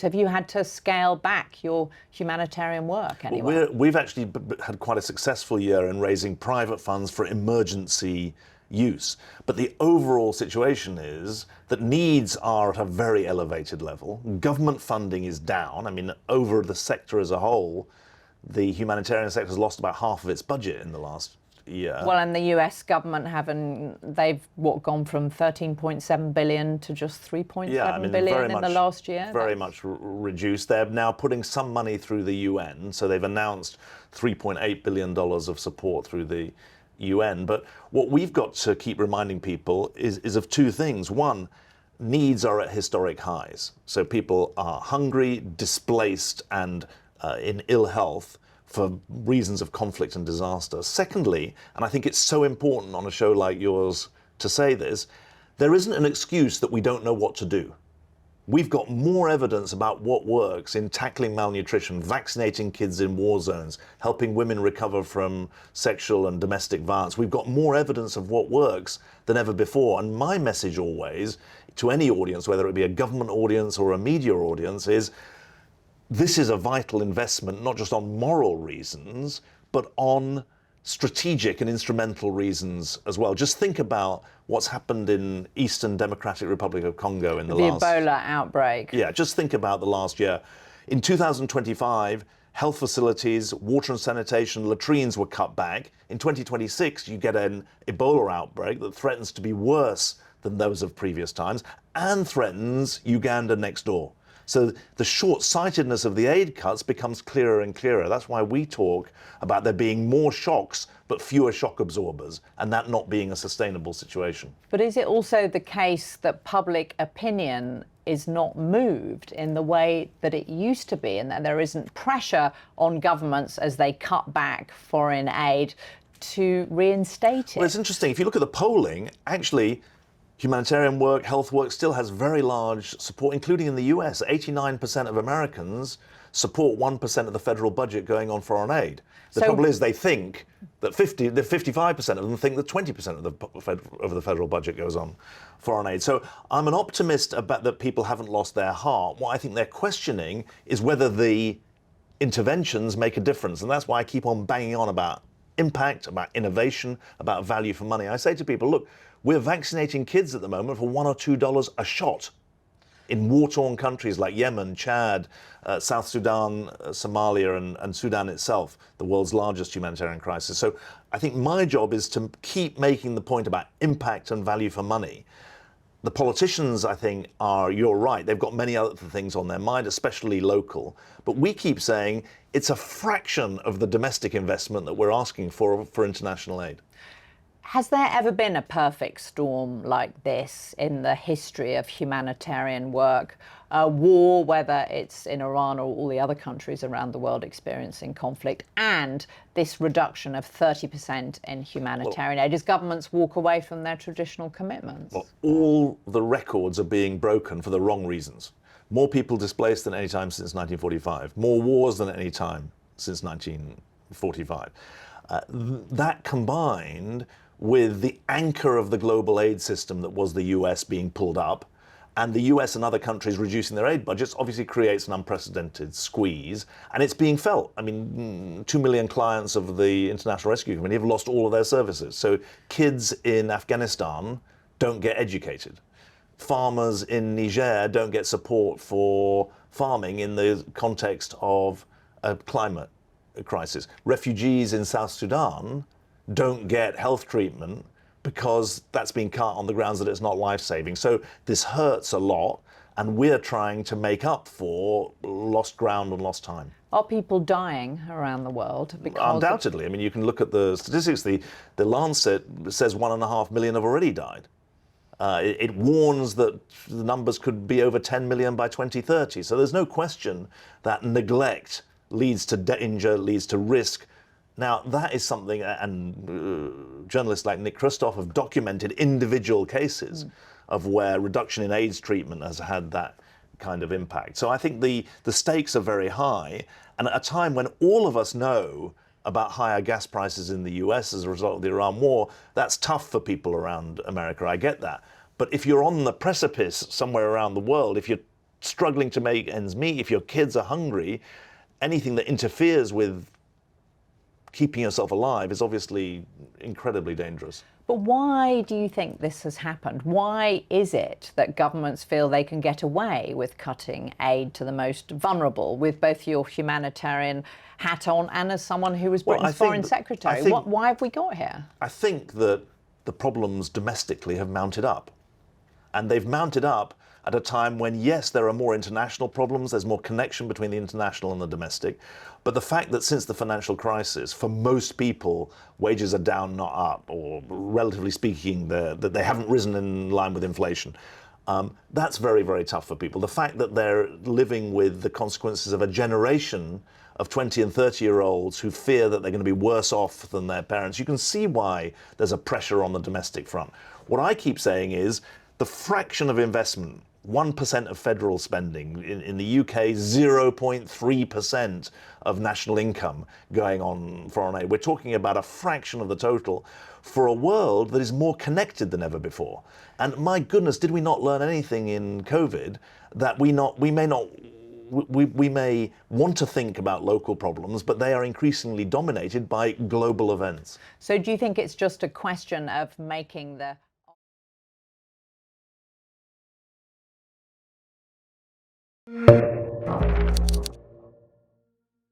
Have you had to scale back your humanitarian work anyway? Well, we've actually had quite a successful year in raising private funds for emergency use. But the overall situation is that needs are at a very elevated level. Government funding is down. I mean, over the sector as a whole, the humanitarian sector has lost about half of its budget in the last year. Well, and the US government they've gone from 13.7 billion to just 3.7 billion in the last year? Very much reduced. They're now putting some money through the UN, so they've announced $3.8 billion of support through the UN. But what we've got to keep reminding people is of two things. One, needs are at historic highs. So people are hungry, displaced, and in ill health for reasons of conflict and disaster. Secondly, and I think it's so important on a show like yours to say this, there isn't an excuse that we don't know what to do. We've got more evidence about what works in tackling malnutrition, vaccinating kids in war zones, helping women recover from sexual and domestic violence. We've got more evidence of what works than ever before. And my message always to any audience, whether it be a government audience or a media audience, is this is a vital investment, not just on moral reasons, but on strategic and instrumental reasons as well. Just think about what's happened in Eastern Democratic Republic of Congo in the last... The Ebola outbreak. Yeah, just think about the last year. In 2025, health facilities, water and sanitation, latrines were cut back. In 2026, you get an Ebola outbreak that threatens to be worse than those of previous times and threatens Uganda next door. So the short-sightedness of the aid cuts becomes clearer and clearer. That's why we talk about there being more shocks but fewer shock absorbers, and that not being a sustainable situation. But is it also the case that public opinion is not moved in the way that it used to be, and that there isn't pressure on governments as they cut back foreign aid to reinstate it? Well, it's interesting. If you look at the polling, actually, humanitarian work, health work still has very large support, including in the US. 89% of Americans support 1% of the federal budget going on foreign aid. The trouble is they think that 55% of them think that 20% of the federal budget goes on foreign aid. So I'm an optimist about that people haven't lost their heart. What I think they're questioning is whether the interventions make a difference. And that's why I keep on banging on about impact, about innovation, about value for money. I say to people, look, we're vaccinating kids at the moment for $1 or $2 a shot in war-torn countries like Yemen, Chad, South Sudan, Somalia, and Sudan itself, the world's largest humanitarian crisis. So I think my job is to keep making the point about impact and value for money. The politicians, I think, you're right, they've got many other things on their mind, especially local. But we keep saying it's a fraction of the domestic investment that we're asking for international aid. Has there ever been a perfect storm like this in the history of humanitarian work? A war, whether it's in Iran or all the other countries around the world experiencing conflict, and this reduction of 30% in humanitarian aid as governments walk away from their traditional commitments? Well, all the records are being broken for the wrong reasons. More people displaced than any time since 1945. More wars than any time since 1945. That combined with the anchor of the global aid system that was the US being pulled up, and the US and other countries reducing their aid budgets, obviously creates an unprecedented squeeze, and it's being felt. I mean, 2 million clients of the International Rescue Committee have lost all of their services. So kids in Afghanistan don't get educated. Farmers in Niger don't get support for farming in the context of a climate crisis. Refugees in South Sudan don't get health treatment because that's been cut on the grounds that it's not life-saving. So this hurts a lot, and we're trying to make up for lost ground and lost time. Are people dying around the world? Undoubtedly. I mean, you can look at the statistics. The Lancet says 1.5 million have already died. It warns that the numbers could be over 10 million by 2030. So there's no question that neglect leads to danger, leads to risk. Now, that is something, and journalists like Nick Kristof have documented individual cases of where reduction in AIDS treatment has had that kind of impact. So I think the stakes are very high, and at a time when all of us know about higher gas prices in the US as a result of the Iran war, that's tough for people around America, I get that. But if you're on the precipice somewhere around the world, if you're struggling to make ends meet, if your kids are hungry, anything that interferes with keeping yourself alive is obviously incredibly dangerous. But why do you think this has happened? Why is it that governments feel they can get away with cutting aid to the most vulnerable, with both your humanitarian hat on and as someone who was Britain's foreign secretary? Why have we got here? I think that the problems domestically have mounted up. And they've mounted up at a time when, yes, there are more international problems, there's more connection between the international and the domestic. But the fact that since the financial crisis, for most people, wages are down, not up, or relatively speaking, that they haven't risen in line with inflation, that's very, very tough for people. The fact that they're living with the consequences of a generation of 20 and 30-year-olds who fear that they're going to be worse off than their parents, you can see why there's a pressure on the domestic front. What I keep saying is the fraction of investment, 1% of federal spending, in the UK, 0.3% of national income going on foreign aid. We're talking about a fraction of the total for a world that is more connected than ever before. And my goodness, did we not learn anything in COVID that we may want to think about local problems, but they are increasingly dominated by global events. So do you think it's just a question of making the